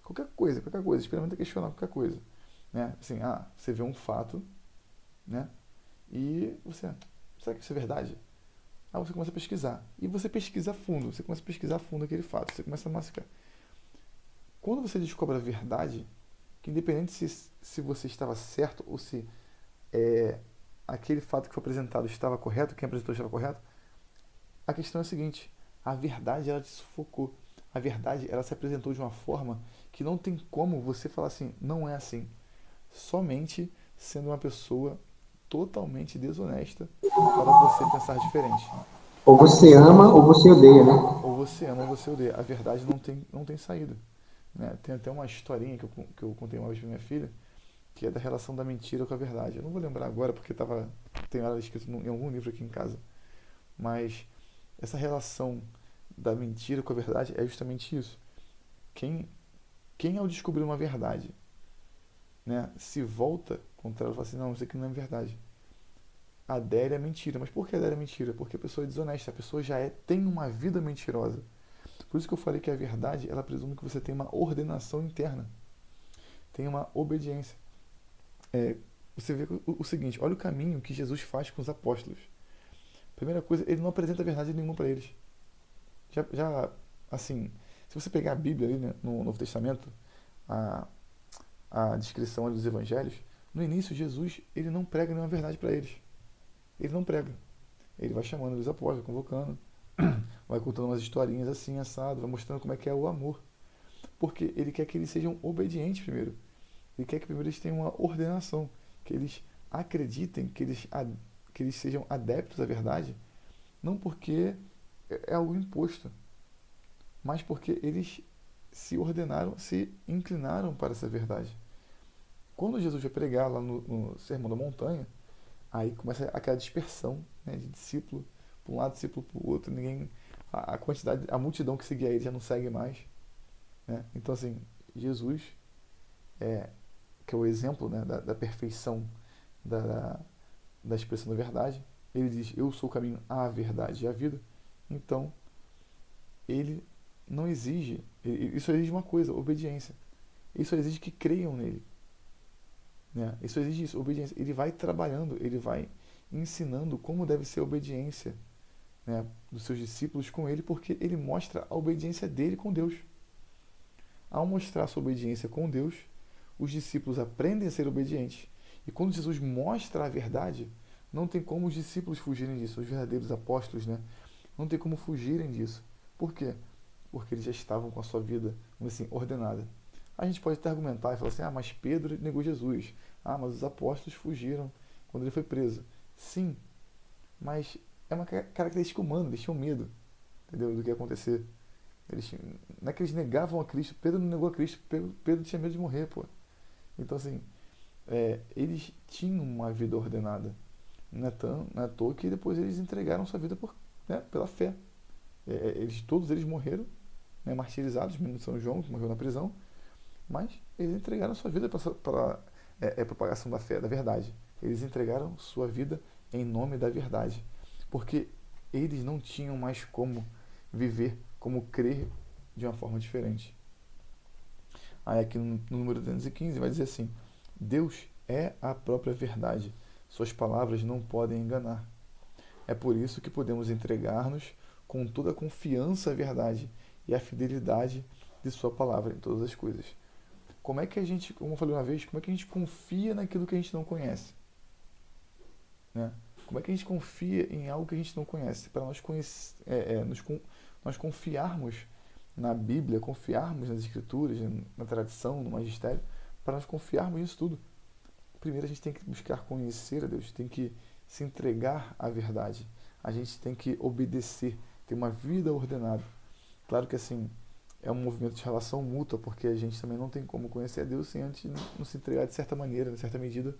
Qualquer coisa, experimenta questionar qualquer coisa. Né? Assim, você vê um fato, né? E você, será que isso é verdade? Você começa a pesquisar. E você pesquisa a fundo, você começa a pesquisar a fundo aquele fato, você começa a massificar. Quando você descobre a verdade, que independente se você estava certo ou se aquele fato que foi apresentado estava correto, quem apresentou estava correto, a questão é a seguinte: a verdade ela te sufocou. A verdade ela se apresentou de uma forma que não tem como você falar assim, não é assim. Somente sendo uma pessoa totalmente desonesta para você pensar diferente. Ou você ama ou você odeia, né? Ou você ama ou você odeia. A verdade não tem saída. Né? Tem até uma historinha que eu contei uma vez para minha filha, que é da relação da mentira com a verdade. Eu não vou lembrar agora porque tem ela escrito em algum livro aqui em casa. Mas essa relação da mentira com a verdade é justamente isso. Quem ao descobrir uma verdade, né, se volta contra ela e fala assim, não, isso aqui não é verdade. Adere à mentira. Mas por que adere à mentira? Porque a pessoa é desonesta, a pessoa tem uma vida mentirosa. Por isso que eu falei que a verdade, ela presume que você tem uma ordenação interna, tem uma obediência. Você vê o seguinte, olha o caminho que Jesus faz com os apóstolos. Primeira coisa, ele não apresenta verdade nenhuma para eles. Assim, se você pegar a Bíblia ali, né, no Novo Testamento, a descrição ali dos evangelhos, no início Jesus ele não prega nenhuma verdade para eles. Ele não prega. Ele vai chamando os apóstolos, convocando, vai contando umas historinhas assim, assado, vai mostrando como é que é o amor. Porque ele quer que eles sejam obedientes primeiro. Ele quer que primeiro eles tenham uma ordenação, que eles acreditem, que eles sejam adeptos à verdade, não porque é algo imposto, mas porque eles se ordenaram, se inclinaram para essa verdade. Quando Jesus vai pregar lá no Sermão da Montanha, aí começa aquela dispersão, né, de discípulo para um lado, discípulo para o outro. A multidão que seguia ele já não segue mais. Né? Então, assim, Jesus, que é o exemplo, né, da perfeição da expressão da verdade, ele diz, eu sou o caminho, a verdade e a vida. Então, ele não exige, isso exige uma coisa, obediência. Isso exige que creiam nele. Né? Isso exige isso, obediência. Ele vai trabalhando, ele vai ensinando como deve ser a obediência, né, dos seus discípulos com ele, porque ele mostra a obediência dele com Deus. Ao mostrar sua obediência com Deus, os discípulos aprendem a ser obedientes. E quando Jesus mostra a verdade, não tem como os discípulos fugirem disso, os verdadeiros apóstolos, né? Não tem como fugirem disso. Por quê? Porque eles já estavam com a sua vida, vamos dizer assim, ordenada. A gente pode até argumentar e falar assim, mas Pedro negou Jesus. Mas os apóstolos fugiram quando ele foi preso. Sim, mas é uma característica humana, eles tinham medo, entendeu, do que ia acontecer. Não é que eles negavam a Cristo, Pedro não negou a Cristo, Pedro tinha medo de morrer, pô. Então, assim, eles tinham uma vida ordenada. Não é à toa que depois eles entregaram sua vida pela fé. Todos eles morreram, né, martirizados, menos São João, que morreu na prisão, mas eles entregaram sua vida para a propagação da fé, da verdade. Eles entregaram sua vida em nome da verdade. Porque eles não tinham mais como viver, como crer de uma forma diferente. Aí aqui no número 215 vai dizer assim: Deus é a própria verdade. Suas palavras não podem enganar. É por isso que podemos entregar-nos com toda a confiança à verdade e à fidelidade de sua palavra em todas as coisas. Como é que a gente, como eu falei uma vez, como é que a gente confia naquilo que a gente não conhece? Né? Como é que a gente confia em algo que a gente não conhece? Para nós confiarmos na Bíblia, confiarmos nas Escrituras, na tradição, no magistério, para nós confiarmos nisso tudo. Primeiro a gente tem que buscar conhecer a Deus, tem que se entregar à verdade. A gente tem que obedecer, ter uma vida ordenada. Claro que assim, é um movimento de relação mútua, porque a gente também não tem como conhecer a Deus sem antes não se entregar de certa maneira, de certa medida,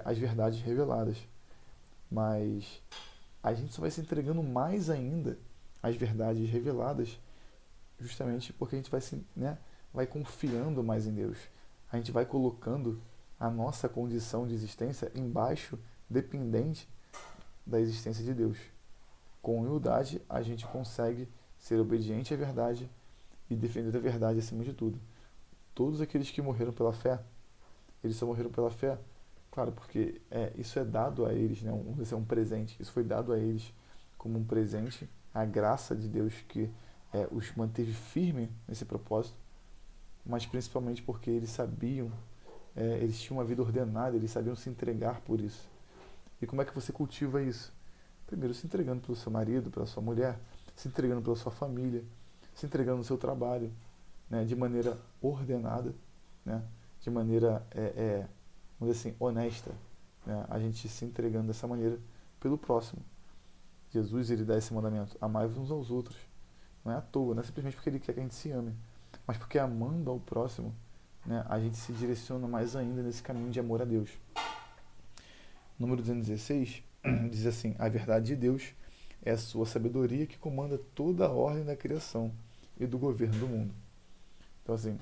às verdades reveladas. Mas a gente só vai se entregando mais ainda às verdades reveladas, justamente porque a gente vai confiando mais em Deus. A gente vai colocando a nossa condição de existência embaixo, dependente da existência de Deus. Com humildade, a gente consegue ser obediente à verdade e defender a verdade acima de tudo. Todos aqueles que morreram pela fé, eles só morreram pela fé, claro, porque isso é dado a eles, né? Isso é um presente. Isso foi dado a eles como um presente, a graça de Deus que os manteve firmes nesse propósito, mas principalmente porque eles sabiam, eles tinham uma vida ordenada, eles sabiam se entregar por isso. E como é que você cultiva isso? Primeiro, se entregando pelo seu marido, pela sua mulher, se entregando pela sua família, se entregando no seu trabalho, né, de maneira ordenada, né, de maneira, vamos dizer assim, honesta, né, a gente se entregando dessa maneira pelo próximo. Jesus, ele dá esse mandamento: amai-vos uns aos outros. Não é à toa, não é simplesmente porque ele quer que a gente se ame, mas porque amando ao próximo, né, a gente se direciona mais ainda nesse caminho de amor a Deus. Número 216 diz assim: a verdade de Deus é a sua sabedoria que comanda toda a ordem da criação e do governo do mundo. Então, assim,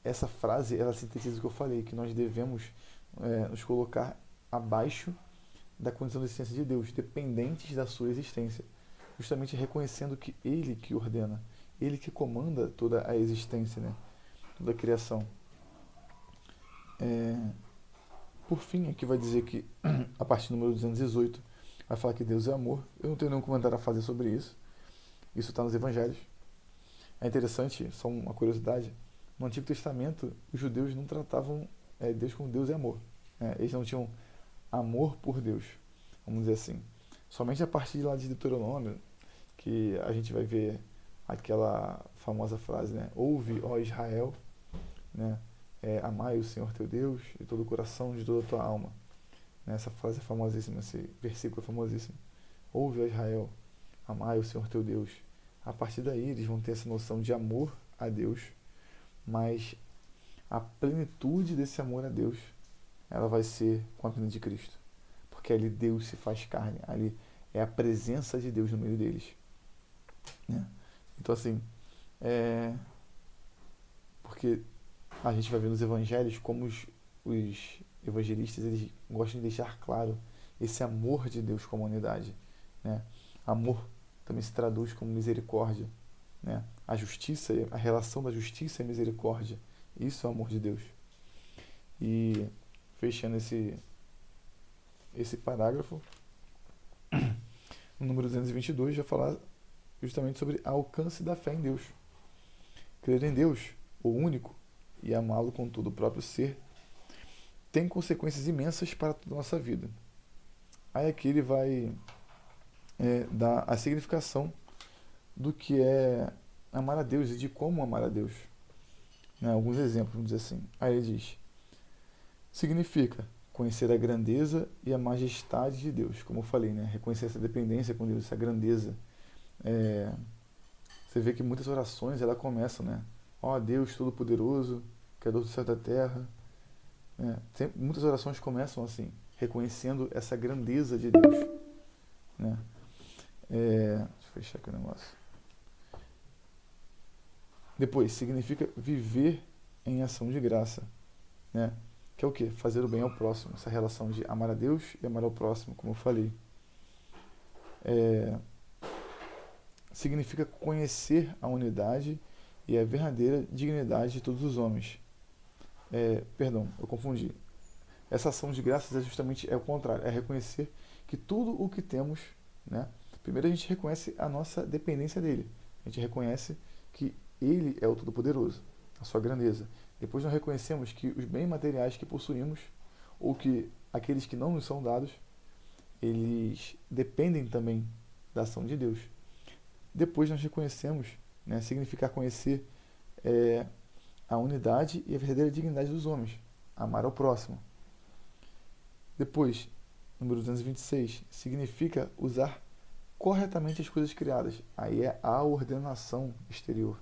essa frase, ela sintetiza o que eu falei, que nós devemos nos colocar abaixo da condição de existência de Deus, dependentes da sua existência, justamente reconhecendo que Ele que ordena, Ele que comanda toda a existência, né? Toda a criação. Por fim, aqui vai dizer que, a partir do número 218, vai falar que Deus é amor. Eu não tenho nenhum comentário a fazer sobre isso. Isso está nos Evangelhos. É interessante, só uma curiosidade, no Antigo Testamento, os judeus não tratavam Deus como Deus é amor. Eles não tinham amor por Deus, vamos dizer assim. Somente a partir lá de Deuteronômio, que a gente vai ver aquela famosa frase, né? Ouve, ó Israel, né? Amai o Senhor teu Deus de todo o coração, de toda a tua alma. Essa frase é famosíssima, esse versículo é famosíssimo. Ouve, ó Israel, amai o Senhor teu Deus. A partir daí eles vão ter essa noção de amor a Deus, mas a plenitude desse amor a Deus, ela vai ser com a vinda de Cristo. Porque ali Deus se faz carne, ali é a presença de Deus no meio deles. Né? Então assim, porque a gente vai ver nos evangelhos como os evangelistas, eles gostam de deixar claro esse amor de Deus com a humanidade, né? Amor também se traduz como misericórdia, né? A justiça, a relação da justiça e misericórdia, isso é o amor de Deus. E fechando esse parágrafo, no número 222 já falar justamente sobre o alcance da fé em Deus. Crer em Deus, o único, e amá-lo com todo o próprio ser, tem consequências imensas para toda a nossa vida. Aí aqui ele vai dar a significação do que é amar a Deus e de como amar a Deus. Né? Alguns exemplos, vamos dizer assim. Aí ele diz: significa conhecer a grandeza e a majestade de Deus, como eu falei, né? Reconhecer essa dependência com Deus, essa grandeza. Você vê que muitas orações elas começam, né? Ó Deus Todo-Poderoso, Criador do céu e da terra. Muitas orações começam assim, reconhecendo essa grandeza de Deus. Né? Deixa eu fechar aqui o negócio. Depois, significa viver em ação de graça. Né? Que é o quê? Fazer o bem ao próximo. Essa relação de amar a Deus e amar ao próximo, como eu falei. significa conhecer a unidade e a verdadeira dignidade de todos os homens. Perdão, eu confundi. Essa ação de graças é o contrário, é reconhecer que tudo o que temos, né? Primeiro a gente reconhece a nossa dependência dele. A gente reconhece que ele é o Todo-Poderoso, a sua grandeza. Depois nós reconhecemos que os bens materiais que possuímos, ou que aqueles que não nos são dados, eles dependem também da ação de Deus. Depois nós reconhecemos, né, significar conhecer a unidade e a verdadeira dignidade dos homens, amar ao próximo. Depois, número 226, significa usar corretamente as coisas criadas. Aí é a ordenação exterior,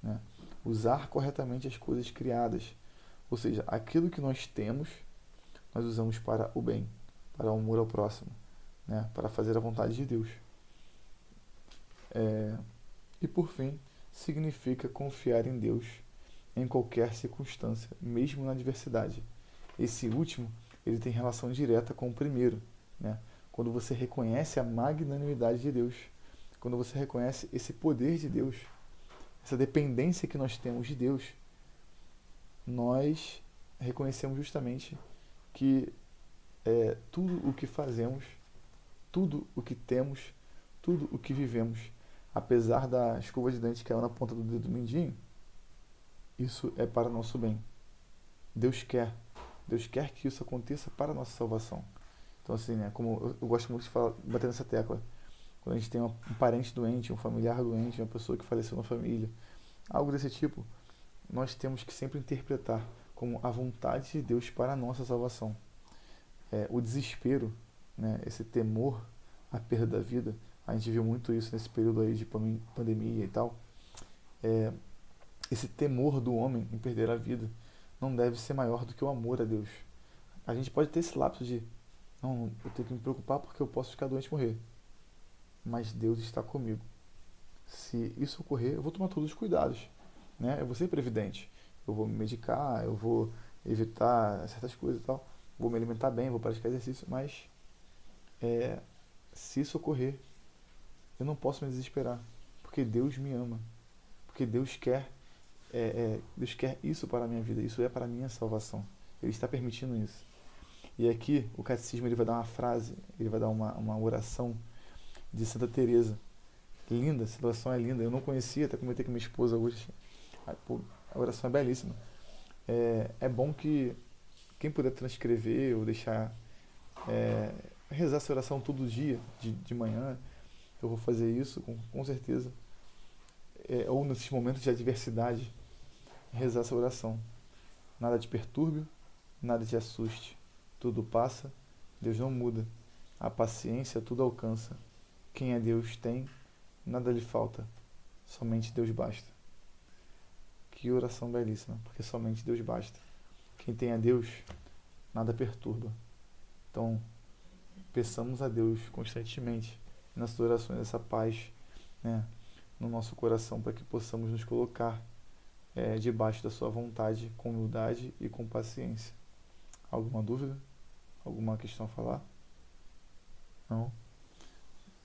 né? Usar corretamente as coisas criadas. Ou seja, aquilo que nós temos, nós usamos para o bem, para o amor ao próximo, né? Para fazer a vontade de Deus. E por fim, significa confiar em Deus em qualquer circunstância, mesmo na adversidade. Esse último, ele tem relação direta com o primeiro, né? Quando você reconhece a magnanimidade de Deus, quando você reconhece esse poder de Deus, essa dependência que nós temos de Deus, nós reconhecemos justamente que tudo o que fazemos, tudo o que temos, tudo o que vivemos, apesar da escova de dente cair na ponta do dedo mindinho, isso é para nosso bem. Deus quer que isso aconteça para a nossa salvação. Então, assim, né, como eu gosto muito de falar, bater nessa tecla, quando a gente tem um parente doente, um familiar doente, uma pessoa que faleceu na família, algo desse tipo, nós temos que sempre interpretar como a vontade de Deus para a nossa salvação. O desespero, né, esse temor à perda da vida, a gente viu muito isso nesse período aí de pandemia e tal. Esse temor do homem em perder a vida não deve ser maior do que o amor a Deus. A gente pode ter esse lapso de, não, eu tenho que me preocupar porque eu posso ficar doente e morrer. Mas Deus está comigo. Se isso ocorrer, eu vou tomar todos os cuidados, né? Eu vou ser previdente. Eu vou me medicar, eu vou evitar certas coisas e tal. Vou me alimentar bem, vou praticar exercício. Mas, se isso ocorrer, eu não posso me desesperar. Porque Deus me ama. Porque Deus quer isso para a minha vida. Isso é para a minha salvação. Ele está permitindo isso. E aqui, o catecismo ele vai dar uma frase, ele vai dar uma oração de Santa Teresa. Linda, essa oração é linda. Eu não conhecia, até comentei com minha esposa hoje. A oração é belíssima. É bom que quem puder transcrever ou deixar rezar essa oração todo dia, de manhã, eu vou fazer isso com certeza. Ou nesses momentos de adversidade, rezar essa oração. Nada te perturbe, nada te assuste. Tudo passa, Deus não muda. A paciência tudo alcança. Quem a Deus tem, nada lhe falta. Somente Deus basta. Que oração belíssima, porque somente Deus basta. Quem tem a Deus, nada perturba. Então, peçamos a Deus constantemente nas orações essa paz, né, no nosso coração, para que possamos nos colocar debaixo da sua vontade, com humildade e com paciência. Alguma dúvida? Alguma questão a falar? Não?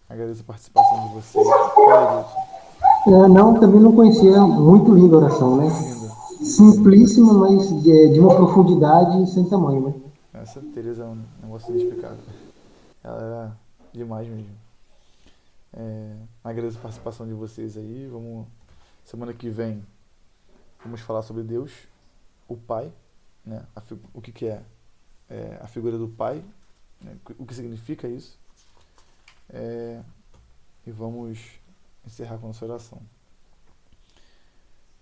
Agradeço a participação de vocês. Não, também não conhecia. Muito linda a oração, né? Linda. Simplíssima, mas de uma profundidade sem tamanho, né? Essa Teresa é um negócio inexplicável. Ela era demais mesmo. Agradeço a participação de vocês aí. Semana que vem vamos falar sobre Deus, o Pai, né? O que é a figura do Pai, né? O que significa isso. E vamos encerrar com a nossa oração.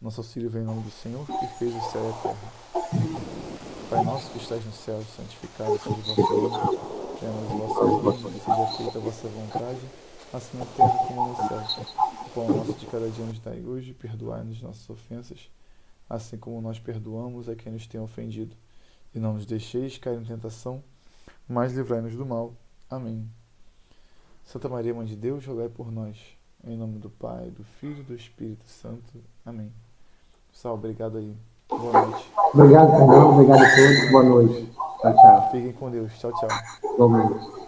Nosso auxílio vem em nome do Senhor, que fez o céu e a terra. Pai nosso que estás no céu, santificado seja o vosso nome. Venha o vosso reino, seja feita a vossa vontade, assim na terra como no céu. O pão nosso de cada dia nos dai hoje, perdoai-nos nossas ofensas, assim como nós perdoamos a quem nos tem ofendido. E não nos deixeis cair em tentação, mas livrai-nos do mal. Amém. Santa Maria, Mãe de Deus, rogai por nós. Em nome do Pai, do Filho e do Espírito Santo. Amém. Pessoal, obrigado aí. Boa noite. Obrigado, Fernando. Obrigado a todos. Boa noite. Tchau, tchau. Fiquem com Deus. Tchau, tchau. Boa noite.